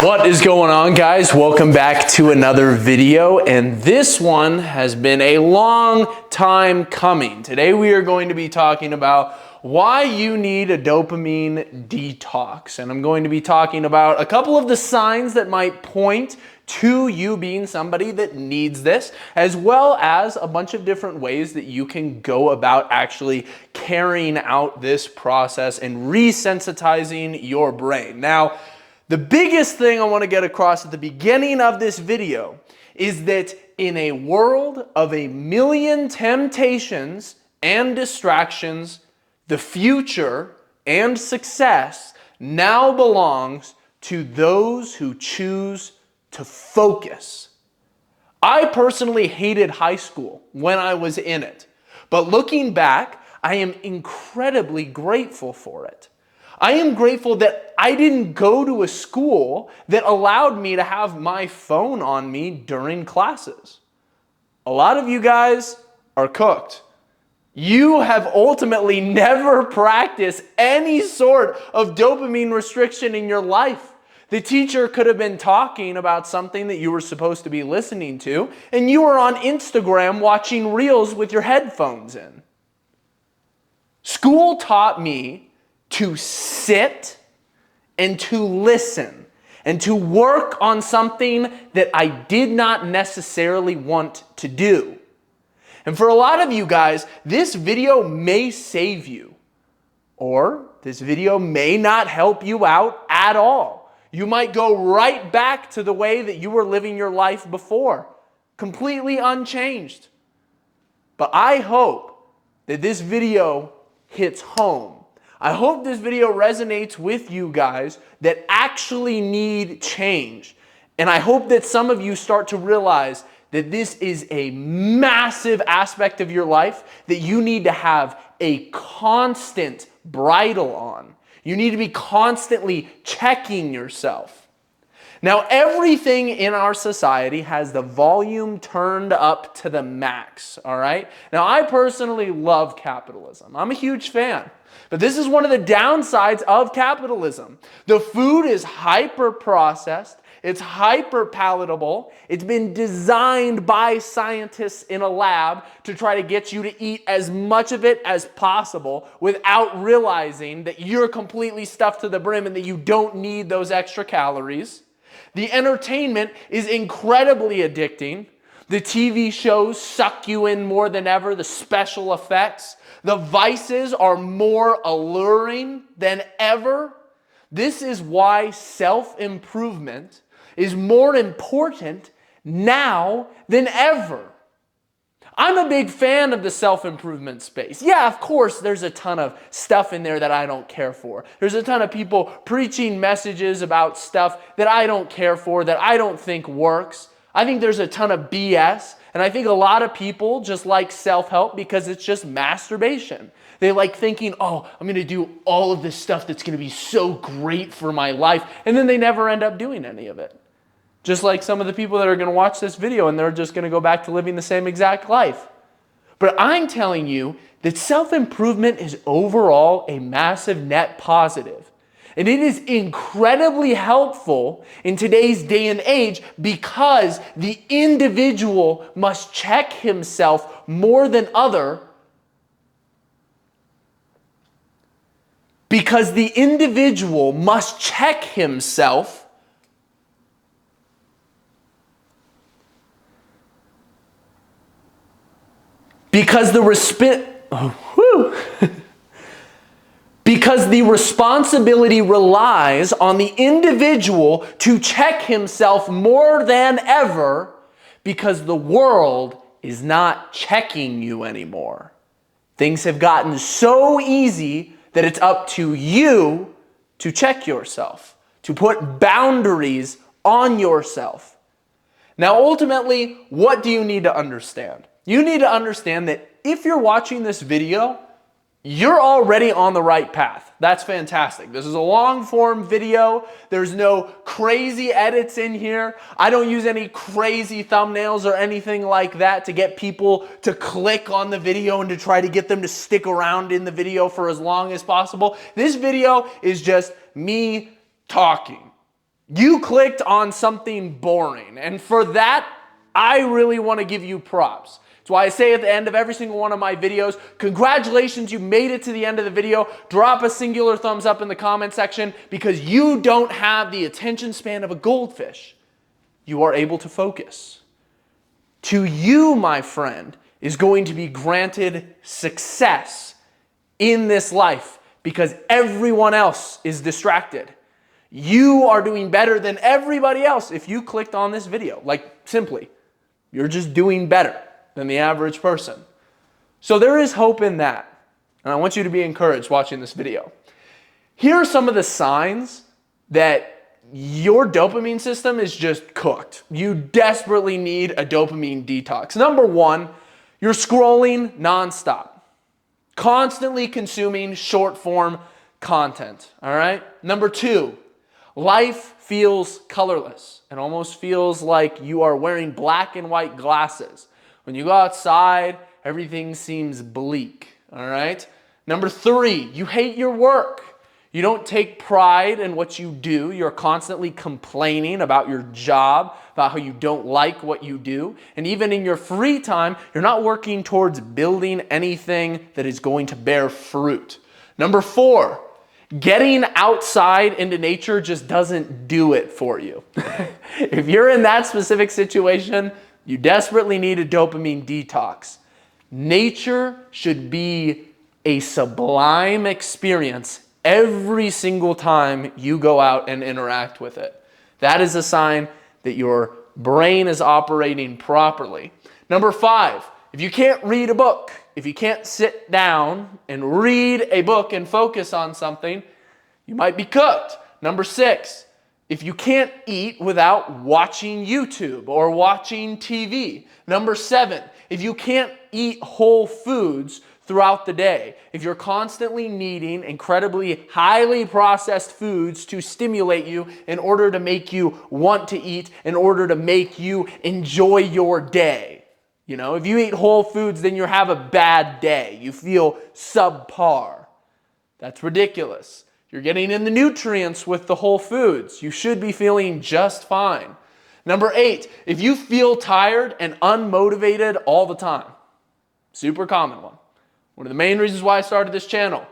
What is going on, guys? Welcome back to another video, and this one has been a long time coming. Today we are going to be talking about why you need a dopamine detox, and I'm going to be talking about a couple of the signs that might point to you being somebody that needs this, as well as a bunch of different ways that you can go about actually carrying out this process and resensitizing your brain. Now, the biggest thing I want to get across at the beginning of this video is that in a world of a million temptations and distractions, the future and success now belongs to those who choose to focus. I personally hated high school when I was in it, but looking back, I am incredibly grateful for it. I am grateful that I didn't go to a school that allowed me to have my phone on me during classes. A lot of you guys are cooked. You have ultimately never practiced any sort of dopamine restriction in your life. The teacher could have been talking about something that you were supposed to be listening to, and you were on Instagram watching reels with your headphones in. School taught me to sit and to listen and to work on something that I did not necessarily want to do. And for a lot of you guys, this video may save you, or this video may not help you out at all. You might go right back to the way that you were living your life before, completely unchanged. But I hope that this video hits home. I hope this video resonates with you guys that actually need change. And I hope that some of you start to realize that this is a massive aspect of your life that you need to have a constant bridle on. You need to be constantly checking yourself. Now, everything in our society has the volume turned up to the max, all right? Now, I personally love capitalism. I'm a huge fan. But this is one of the downsides of capitalism. The food is hyper-processed. It's hyper-palatable. It's been designed by scientists in a lab to try to get you to eat as much of it as possible without realizing that you're completely stuffed to the brim and that you don't need those extra calories. The entertainment is incredibly addicting. The TV shows suck you in more than ever. The special effects. The vices are more alluring than ever. This is why self-improvement is more important now than ever. I'm a big fan of the self-improvement space. Yeah, of course, there's a ton of stuff in there that I don't care for. There's a ton of people preaching messages about stuff that I don't care for, that I don't think works. I think there's a ton of BS, and I think a lot of people just like self-help because it's just masturbation. They like thinking, oh, I'm going to do all of this stuff that's going to be so great for my life, and then they never end up doing any of it. Just like some of the people that are going to watch this video and they're just going to go back to living the same exact life. But I'm telling you that self-improvement is overall a massive net positive. And it is incredibly helpful in today's day and age because the individual must check himself more than other. Because the individual must check himself because the responsibility relies on the individual to check himself more than ever because the world is not checking you anymore. Things have gotten so easy that it's up to you to check yourself, to put boundaries on yourself. Now, ultimately, what do you need to understand? You need to understand that if you're watching this video, you're already on the right path. That's fantastic. This is a long form video. There's no crazy edits in here. I don't use any crazy thumbnails or anything like that to get people to click on the video and to try to get them to stick around in the video for as long as possible. This video is just me talking. You clicked on something boring, and for that, I really want to give you props. That's why I say at the end of every single one of my videos, congratulations, you made it to the end of the video. Drop a singular thumbs up in the comment section because you don't have the attention span of a goldfish. You are able to focus. To you, my friend, is going to be granted success in this life because everyone else is distracted. You are doing better than everybody else if you clicked on this video. Like, simply, you're just doing better than the average person. So there is hope in that. And I want you to be encouraged watching this video. Here are some of the signs that your dopamine system is just cooked. You desperately need a dopamine detox. Number one, you're scrolling nonstop, constantly consuming short form content. All right. Number two, life feels colorless and almost feels like you are wearing black and white glasses. When you go outside, everything seems bleak. All right. Number three, you hate your work. You don't take pride in what you do. You're constantly complaining about your job, about how you don't like what you do. And even in your free time, you're not working towards building anything that is going to bear fruit. Number four, getting outside into nature just doesn't do it for you. If you're in that specific situation, you desperately need a dopamine detox. Nature should be a sublime experience every single time you go out and interact with it. That is a sign that your brain is operating properly. Number five, if you can't read a book, if you can't sit down and read a book and focus on something, you might be cooked. Number six, if you can't eat without watching YouTube or watching TV. Number seven, if you can't eat whole foods throughout the day, if you're constantly needing incredibly highly processed foods to stimulate you in order to make you want to eat, in order to make you enjoy your day. You know, if you eat whole foods, then you have a bad day. You feel subpar. That's ridiculous. You're getting in the nutrients with the whole foods. You should be feeling just fine. Number eight, if you feel tired and unmotivated all the time, super common one. One of the main reasons why I started this channel,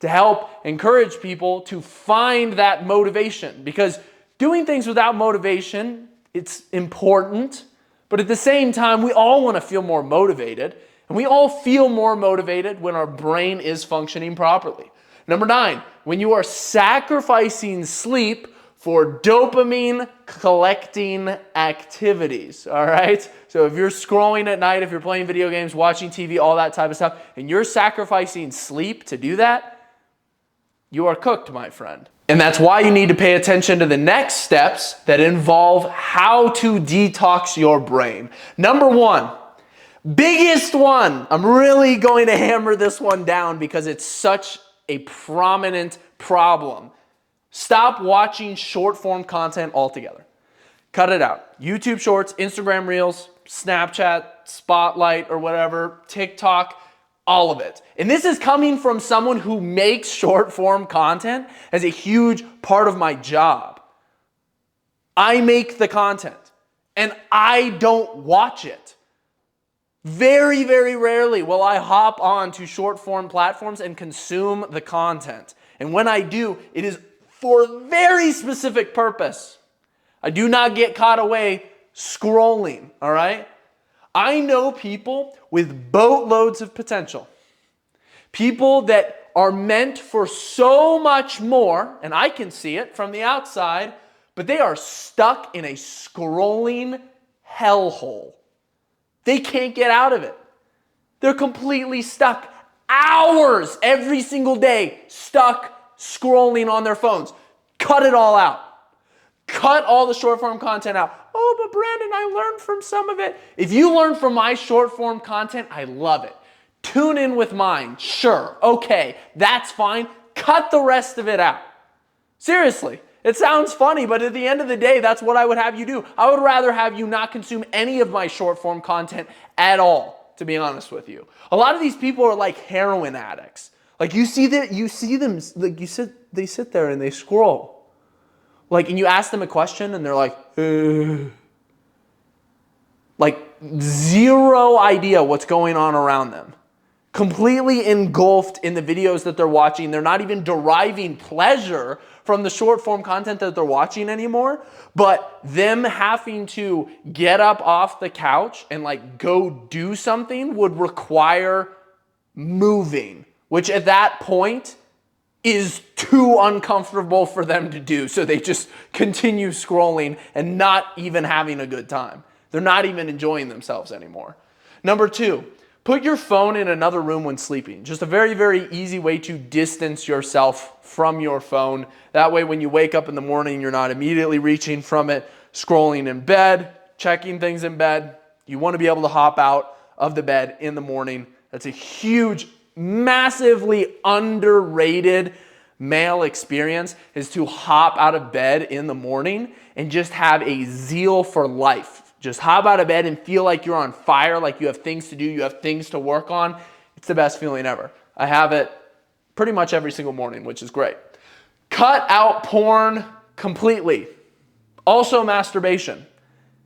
to help encourage people to find that motivation. Because doing things without motivation, it's important, but at the same time, we all want to feel more motivated, and we all feel more motivated when our brain is functioning properly. Number nine, when you are sacrificing sleep for dopamine collecting activities, all right? So if you're scrolling at night, if you're playing video games, watching TV, all that type of stuff, and you're sacrificing sleep to do that, you are cooked, my friend. And that's why you need to pay attention to the next steps that involve how to detox your brain. Number one, biggest one, I'm really going to hammer this one down because it's such a prominent problem. Stop watching short form content altogether. Cut it out. YouTube Shorts, Instagram Reels, Snapchat, Spotlight or whatever, TikTok, all of it. And this is coming from someone who makes short form content as a huge part of my job. I make the content and I don't watch it. Very, very rarely will I hop on to short form platforms and consume the content. And when I do, it is for a very specific purpose. I do not get caught away scrolling, all right? I know people with boatloads of potential. People that are meant for so much more, and I can see it from the outside, but they are stuck in a scrolling hellhole. They can't get out of it. They're completely stuck. Hours every single day stuck scrolling on their phones. Cut it all out. Cut all the short form content out. Oh, but Brandon, I learned from some of it. If you learn from my short form content, I love it. Tune in with mine. Sure. Okay. That's fine. Cut the rest of it out. Seriously. It sounds funny, but at the end of the day, that's what I would have you do. I would rather have you not consume any of my short form content at all, to be honest with you. A lot of these people are like heroin addicts. Like you see them, like they sit there and they scroll. Like, and you ask them a question and they're like, like zero idea what's going on around them. Completely engulfed in the videos that they're watching. They're not even deriving pleasure from the short form content that they're watching anymore, but them having to get up off the couch and like go do something would require moving, which at that point is too uncomfortable for them to do. So they just continue scrolling and not even having a good time. They're not even enjoying themselves anymore. Number 2, put your phone in another room when sleeping. Just a very, very easy way to distance yourself from your phone. That way when you wake up in the morning, you're not immediately reaching from it, scrolling in bed, checking things in bed. You want to be able to hop out of the bed in the morning. That's a huge, massively underrated male experience, is to hop out of bed in the morning and just have a zeal for life. Just hop out of bed and feel like you're on fire, like you have things to do, you have things to work on. It's the best feeling ever. I have it pretty much every single morning, which is great. Cut out porn completely. Also masturbation.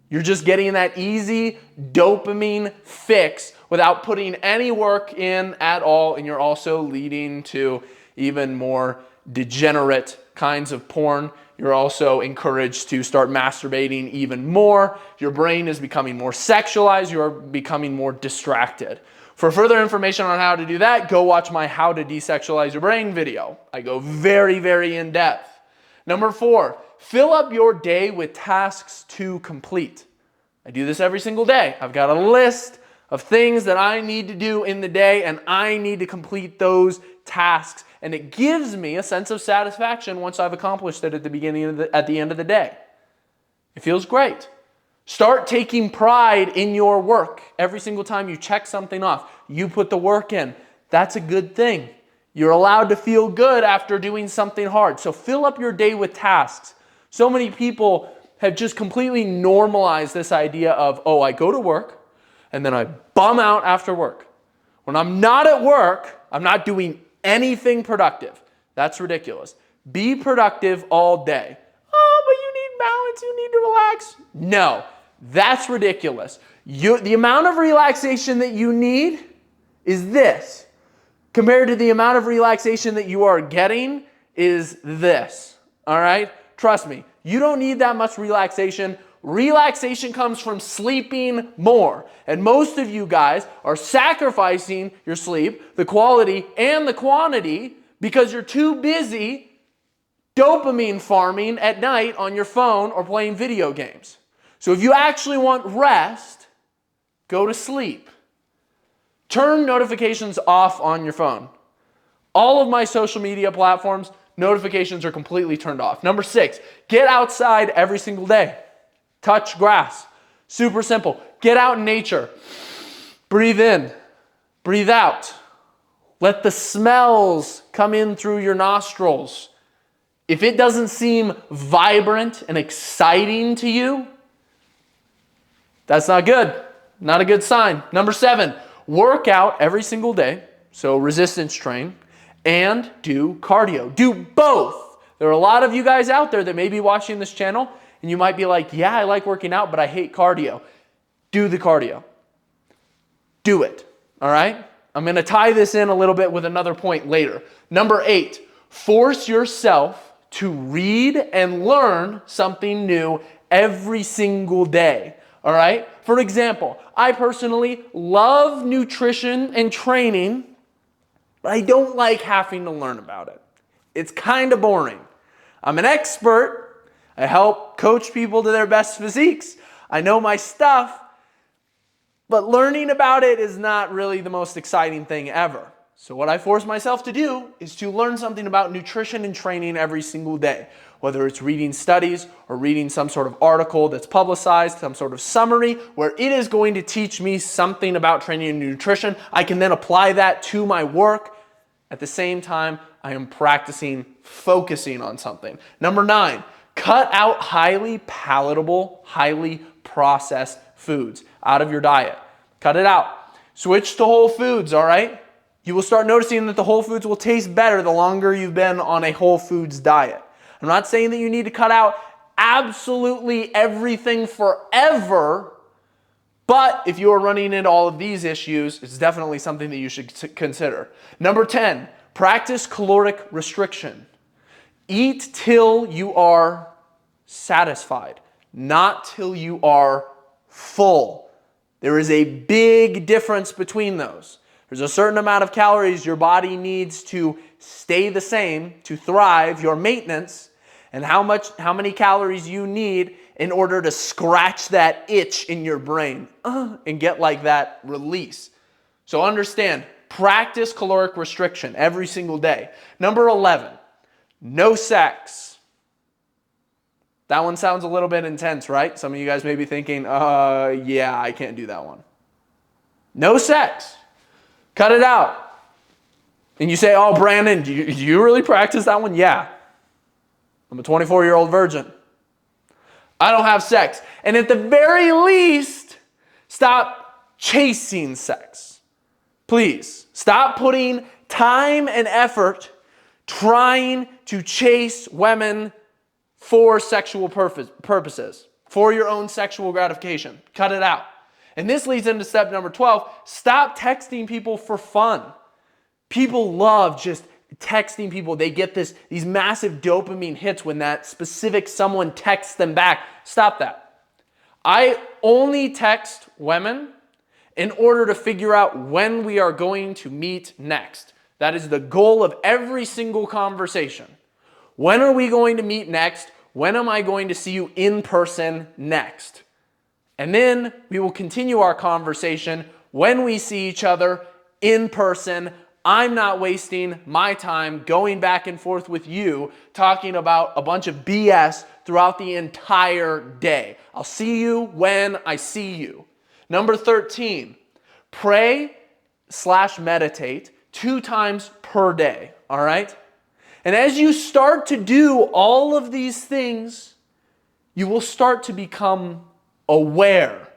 You're just getting that easy dopamine fix without putting any work in at all, and you're also leading to even more degenerate kinds of porn. You're also encouraged to start masturbating even more. Your brain is becoming more sexualized. You're becoming more distracted. For further information on how to do that, go watch my How to Desexualize Your Brain video. I go very, very in depth. Number 4, fill up your day with tasks to complete. I do this every single day. I've got a list of things that I need to do in the day, and I need to complete those tasks. And it gives me a sense of satisfaction once I've accomplished it at the end of the day. It feels great. Start taking pride in your work. Every single time you check something off, you put the work in. That's a good thing. You're allowed to feel good after doing something hard. So fill up your day with tasks. So many people have just completely normalized this idea of, oh, I go to work and then I bum out after work. When I'm not at work, I'm not doing anything productive. That's ridiculous. Be productive all day. Oh, but you need balance, you need to relax. No, that's ridiculous. The amount of relaxation that you need is this. Compared to the amount of relaxation that you are getting is this. All right? Trust me, you don't need that much relaxation. Relaxation comes from sleeping more. And most of you guys are sacrificing your sleep, the quality and the quantity, because you're too busy dopamine farming at night on your phone or playing video games. So if you actually want rest, go to sleep. Turn notifications off on your phone. All of my social media platforms, notifications are completely turned off. Number 6, get outside every single day. Touch grass. Super simple. Get out in nature. Breathe in. Breathe out. Let the smells come in through your nostrils. If it doesn't seem vibrant and exciting to you, that's not good. Not a good sign. Number 7, work out every single day. So resistance train and do cardio. Do both. There are a lot of you guys out there that may be watching this channel and you might be like, yeah, I like working out, but I hate cardio. Do the cardio. Do it. All right? I'm going to tie this in a little bit with another point later. Number 8, force yourself to read and learn something new every single day. All right? For example, I personally love nutrition and training, but I don't like having to learn about it. It's kind of boring. I'm an expert. I help coach people to their best physiques. I know my stuff, but learning about it is not really the most exciting thing ever. So what I force myself to do is to learn something about nutrition and training every single day, whether it's reading studies or reading some sort of article that's publicized, some sort of summary where it is going to teach me something about training and nutrition. I can then apply that to my work. At the same time, I am practicing focusing on something. Number 9, cut out highly palatable, highly processed foods out of your diet. Cut it out. Switch to whole foods, all right? You will start noticing that the whole foods will taste better the longer you've been on a whole foods diet. I'm not saying that you need to cut out absolutely everything forever, but if you are running into all of these issues, it's definitely something that you should consider. Number 10, practice caloric restriction. Eat till you are satisfied, not till you are full. There is a big difference between those. There's a certain amount of calories your body needs to stay the same, to thrive, your maintenance, and how many calories you need in order to scratch that itch in your brain and get like that release. So understand, practice caloric restriction every single day. Number 11, no sex. That one sounds a little bit intense, right? Some of you guys may be thinking, yeah, I can't do that one. No sex. Cut it out. And you say, oh, Brandon, do you really practice that one? Yeah. I'm a 24-year-old virgin. I don't have sex. And at the very least, stop chasing sex. Please, stop putting time and effort trying to chase women for sexual purposes, for your own sexual gratification. Cut it out. And this leads into step number 12. Stop texting people for fun. People love just texting people. They get these massive dopamine hits when that specific someone texts them back. Stop that. I only text women in order to figure out when we are going to meet next. That is the goal of every single conversation. When are we going to meet next? When am I going to see you in person next? And then we will continue our conversation when we see each other in person. I'm not wasting my time going back and forth with you talking about a bunch of BS throughout the entire day. I'll see you when I see you. Number 13, pray/meditate 2 times per day, all right? And as you start to do all of these things, you will start to become aware.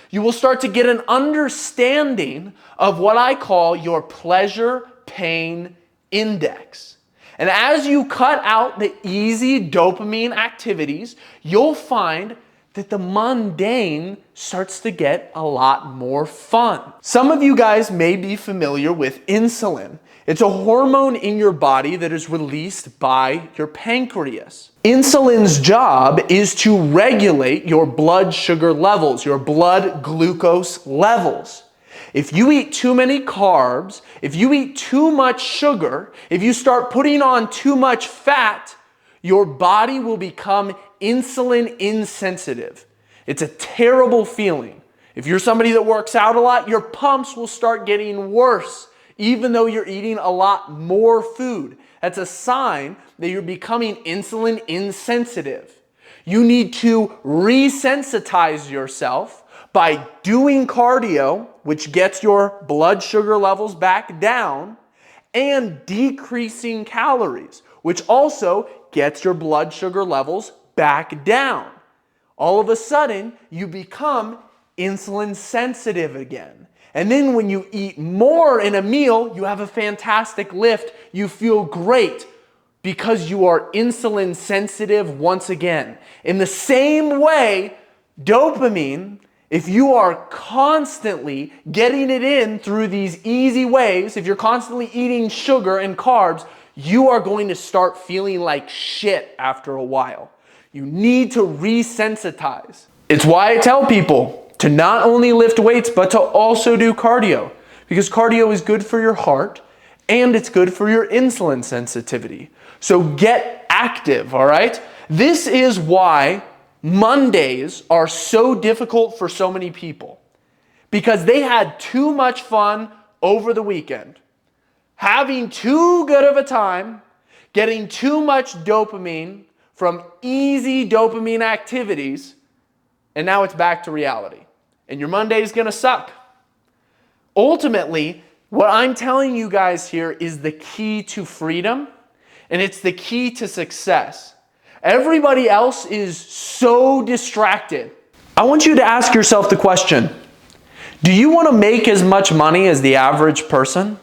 You will start to get an understanding of what I call your pleasure pain index. And as you cut out the easy dopamine activities, you'll find that the mundane starts to get a lot more fun. Some of you guys may be familiar with insulin. It's a hormone in your body that is released by your pancreas. Insulin's job is to regulate your blood sugar levels, your blood glucose levels. If you eat too many carbs, if you eat too much sugar, if you start putting on too much fat, your body will become insulin insensitive. It's a terrible feeling. If you're somebody that works out a lot, your pumps will start getting worse, even though you're eating a lot more food. That's a sign that you're becoming insulin insensitive. You need to resensitize yourself by doing cardio, which gets your blood sugar levels back down, and decreasing calories, which also gets your blood sugar levels back down. All of a sudden, you become insulin sensitive again. And then when you eat more in a meal, you have a fantastic lift. You feel great because you are insulin sensitive once again. In the same way, dopamine, if you are constantly getting it in through these easy ways, if you're constantly eating sugar and carbs, you are going to start feeling like shit after a while. You need to resensitize. It's why I tell people to not only lift weights, but to also do cardio. Because cardio is good for your heart and it's good for your insulin sensitivity. So get active, all right? This is why Mondays are so difficult for so many people. Because they had too much fun over the weekend. Having too good of a time, getting too much dopamine from easy dopamine activities, and now it's back to reality. And your Monday is going to suck. Ultimately, what I'm telling you guys here is the key to freedom, and it's the key to success. Everybody else is so distracted. I want you to ask yourself the question, do you want to make as much money as the average person?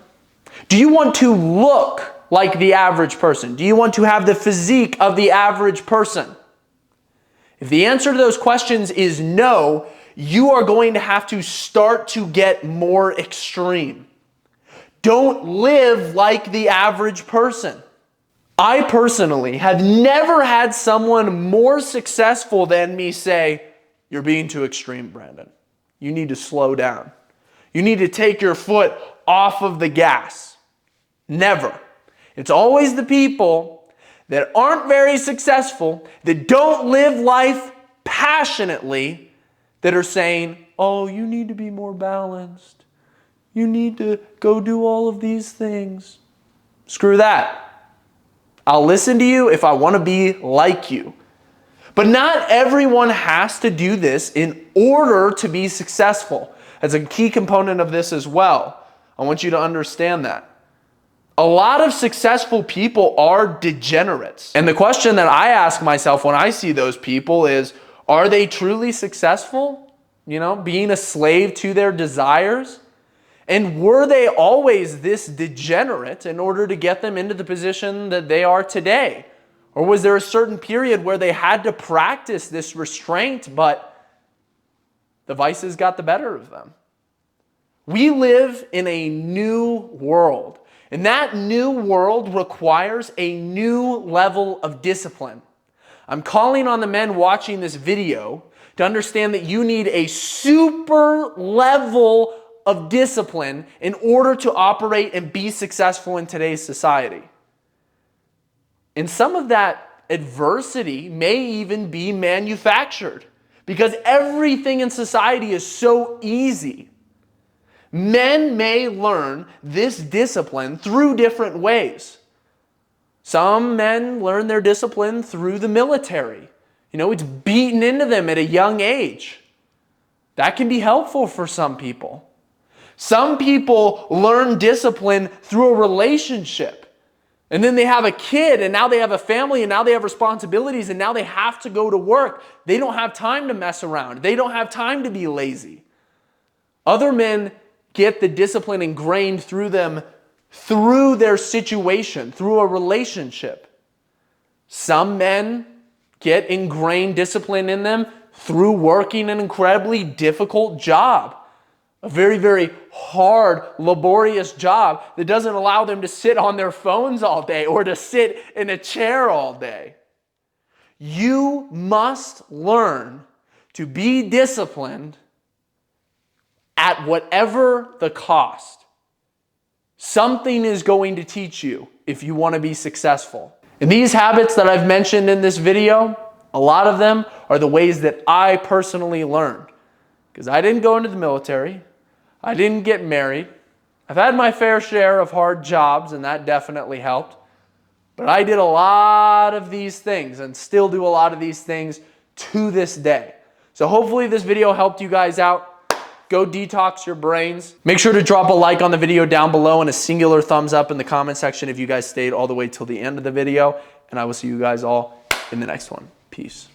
Do you want to look like the average person? Do you want to have the physique of the average person? If the answer to those questions is no, you are going to have to start to get more extreme. Don't live like the average person. I personally have never had someone more successful than me say, "You're being too extreme, Brandon. You need to slow down. You need to take your foot off of the gas." Never. It's always the people that aren't very successful, that don't live life passionately, that are saying, "Oh, you need to be more balanced. You need to go do all of these things." Screw that. I'll listen to you if I want to be like you. But not everyone has to do this in order to be successful. That's a key component of this as well. I want you to understand that. A lot of successful people are degenerates. And the question that I ask myself when I see those people is, are they truly successful? Being a slave to their desires? And were they always this degenerate in order to get them into the position that they are today? Or was there a certain period where they had to practice this restraint, but the vices got the better of them? We live in a new world, and that new world requires a new level of discipline. I'm calling on the men watching this video to understand that you need a super level of discipline in order to operate and be successful in today's society. And some of that adversity may even be manufactured because everything in society is so easy. Men may learn this discipline through different ways. Some men learn their discipline through the military. It's beaten into them at a young age. That can be helpful for some people. Some people learn discipline through a relationship. And then they have a kid, and now they have a family, and now they have responsibilities, and now they have to go to work. They don't have time to mess around. They don't have time to be lazy. Other men get the discipline ingrained through them through their situation, through a relationship. Some men get ingrained discipline in them through working an incredibly difficult job. A very, very hard, laborious job that doesn't allow them to sit on their phones all day or to sit in a chair all day. You must learn to be disciplined at whatever the cost. Something is going to teach you if you want to be successful. And these habits that I've mentioned in this video, a lot of them are the ways that I personally learned. Because I didn't go into the military. I didn't get married. I've had my fair share of hard jobs, and that definitely helped. But I did a lot of these things and still do a lot of these things to this day. So hopefully this video helped you guys out. Go detox your brains. Make sure to drop a like on the video down below and a singular thumbs up in the comment section if you guys stayed all the way till the end of the video. And I will see you guys all in the next one. Peace.